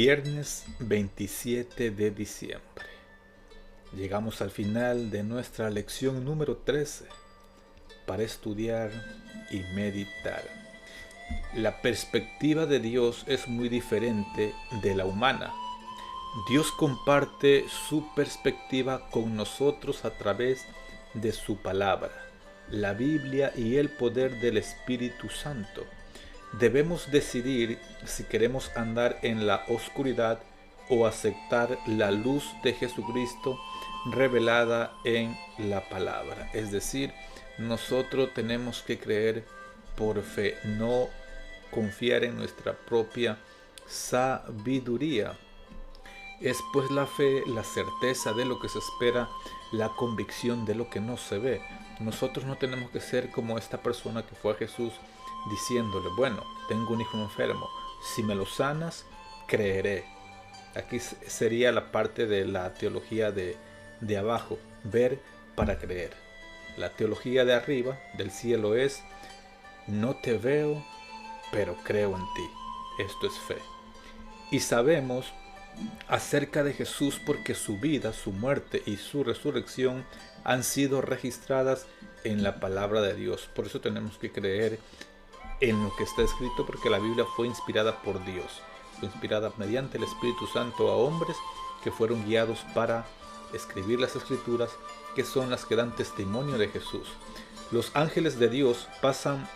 Viernes 27 de diciembre. Llegamos al final de nuestra lección número 13 para estudiar y meditar. La perspectiva de Dios es muy diferente de la humana. Dios comparte su perspectiva con nosotros a través de su palabra, la Biblia y el poder del Espíritu Santo. Debemos decidir si queremos andar en la oscuridad o aceptar la luz de Jesucristo revelada en la palabra. Es decir, nosotros tenemos que creer por fe, no confiar en nuestra propia sabiduría. Es pues la fe, la certeza de lo que se espera, la convicción de lo que no se ve. Nosotros no tenemos que ser como esta persona que fue a Jesús diciéndole, bueno, tengo un hijo enfermo, si me lo sanas, creeré. Aquí sería la parte de la teología de abajo, ver para creer. La teología de arriba, del cielo, es, no te veo, pero creo en ti. Esto es fe. Y sabemos acerca de Jesús porque su vida, su muerte y su resurrección han sido registradas en la palabra de Dios. Por eso tenemos que creer en lo que está escrito, porque la Biblia fue inspirada por Dios. Fue inspirada mediante el Espíritu Santo a hombres que fueron guiados para escribir las Escrituras, que son las que dan testimonio de Jesús. Los ángeles de Dios pasan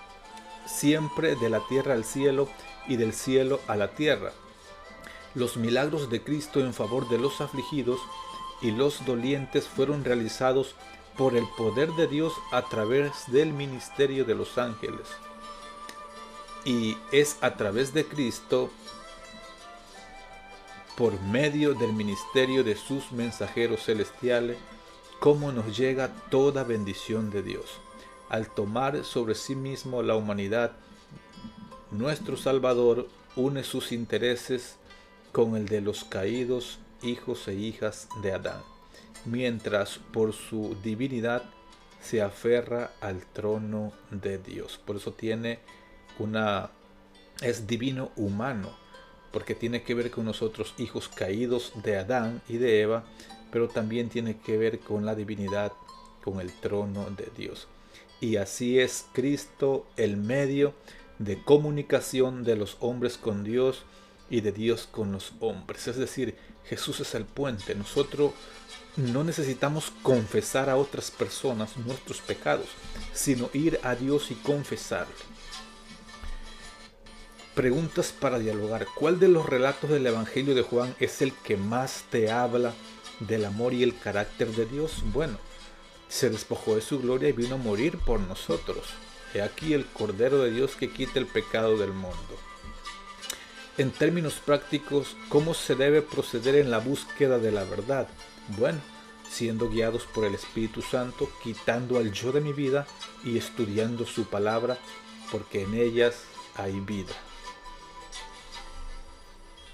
siempre de la tierra al cielo y del cielo a la tierra. Los milagros de Cristo en favor de los afligidos y los dolientes fueron realizados por el poder de Dios a través del ministerio de los ángeles. Y es a través de Cristo, por medio del ministerio de sus mensajeros celestiales, como nos llega toda bendición de Dios. Al tomar sobre sí mismo la humanidad, nuestro Salvador une sus intereses con el de los caídos hijos e hijas de Adán, mientras por su divinidad se aferra al trono de Dios. Por eso es divino humano, porque tiene que ver con nosotros, hijos caídos de Adán y de Eva, pero también tiene que ver con la divinidad, con el trono de Dios. Y así es Cristo el medio de comunicación de los hombres con Dios y de Dios con los hombres. Es decir, Jesús es el puente. Nosotros no necesitamos confesar a otras personas nuestros pecados, sino ir a Dios y confesarle. Preguntas para dialogar. ¿Cuál de los relatos del Evangelio de Juan es el que más te habla del amor y el carácter de Dios? Bueno, se despojó de su gloria y vino a morir por nosotros. He aquí el Cordero de Dios que quita el pecado del mundo. En términos prácticos, ¿cómo se debe proceder en la búsqueda de la verdad? Bueno, siendo guiados por el Espíritu Santo, quitando al yo de mi vida y estudiando su palabra, porque en ellas hay vida.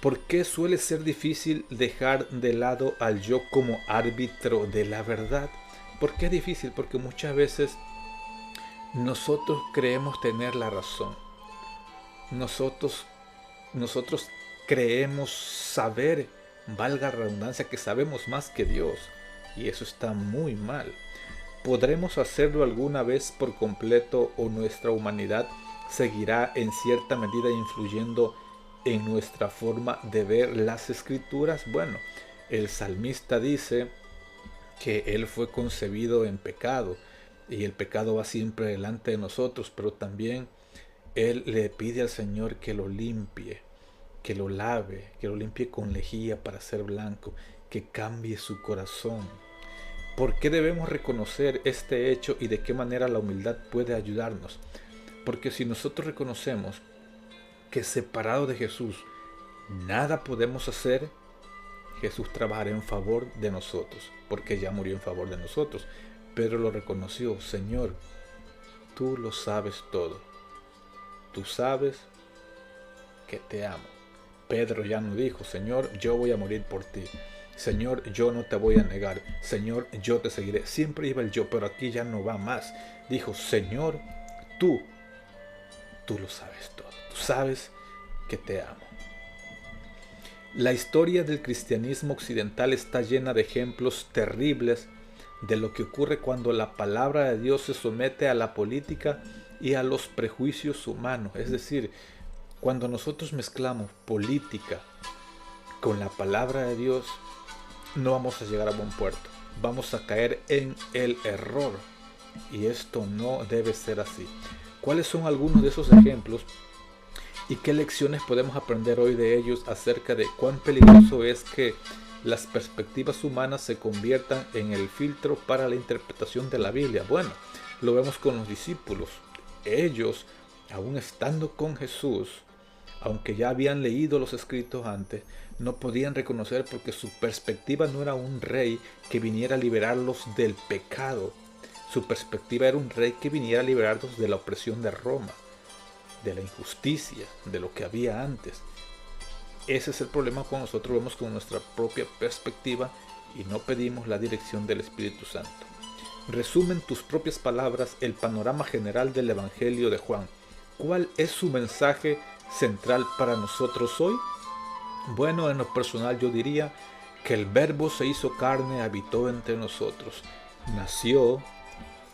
¿Por qué suele ser difícil dejar de lado al yo como árbitro de la verdad? ¿Por qué es difícil? Porque muchas veces nosotros creemos tener la razón. Nosotros creemos saber, valga la redundancia, que sabemos más que Dios. Y eso está muy mal. ¿Podremos hacerlo alguna vez por completo o nuestra humanidad seguirá en cierta medida influyendo en nuestra forma de ver las Escrituras? Bueno, el salmista dice que él fue concebido en pecado y el pecado va siempre delante de nosotros, pero también él le pide al Señor que lo limpie, que lo lave, que lo limpie con lejía para ser blanco, que cambie su corazón. ¿Por qué debemos reconocer este hecho y de qué manera la humildad puede ayudarnos? Porque si nosotros reconocemos que separado de Jesús nada podemos hacer, Jesús trabajará en favor de nosotros, porque ya murió en favor de nosotros. Pedro lo reconoció: Señor, tú lo sabes todo, tú sabes que te amo. Pedro ya no dijo: Señor, yo voy a morir por ti, Señor, yo no te voy a negar, Señor, yo te seguiré. Siempre iba el yo, pero aquí ya no va más. Dijo: Señor, tú lo sabes todo, tú sabes que te amo. La historia del cristianismo occidental está llena de ejemplos terribles de lo que ocurre cuando la palabra de Dios se somete a la política y a los prejuicios humanos. Es decir, cuando nosotros mezclamos política con la palabra de Dios, no vamos a llegar a buen puerto. Vamos a caer en el error. Y esto no debe ser así. ¿Cuáles son algunos de esos ejemplos? ¿Y qué lecciones podemos aprender hoy de ellos acerca de cuán peligroso es que las perspectivas humanas se conviertan en el filtro para la interpretación de la Biblia? Bueno, lo vemos con los discípulos. Ellos, aún estando con Jesús, aunque ya habían leído los escritos antes, no podían reconocer porque su perspectiva no era un rey que viniera a liberarlos del pecado. Su perspectiva era un rey que viniera a liberarlos de la opresión de Roma, de la injusticia, de lo que había antes. Ese es el problema cuando nosotros vemos con nuestra propia perspectiva y no pedimos la dirección del Espíritu Santo. Resume en tus propias palabras el panorama general del Evangelio de Juan. ¿Cuál es su mensaje central para nosotros hoy? Bueno, en lo personal yo diría que el Verbo se hizo carne, habitó entre nosotros, nació,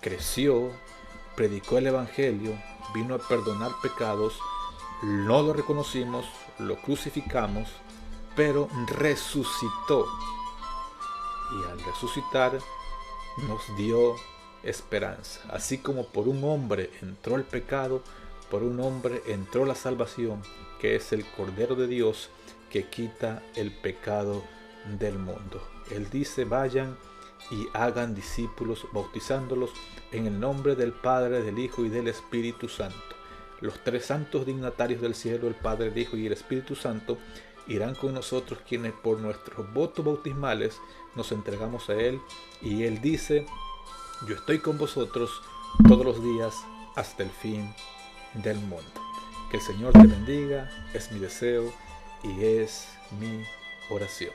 creció, predicó el Evangelio, vino a perdonar pecados, no lo reconocimos, lo crucificamos, pero resucitó. Y al resucitar nos dio esperanza. Así como por un hombre entró el pecado, por un hombre entró la salvación, que es el Cordero de Dios que quita el pecado del mundo. Él dice: vayan y hagan discípulos, bautizándolos en el nombre del Padre, del Hijo y del Espíritu Santo. Los tres santos dignatarios del cielo, el Padre, el Hijo y el Espíritu Santo, irán con nosotros, quienes por nuestros votos bautismales nos entregamos a Él. Y Él dice: yo estoy con vosotros todos los días hasta el fin del mundo. Que el Señor te bendiga, es mi deseo y es mi oración.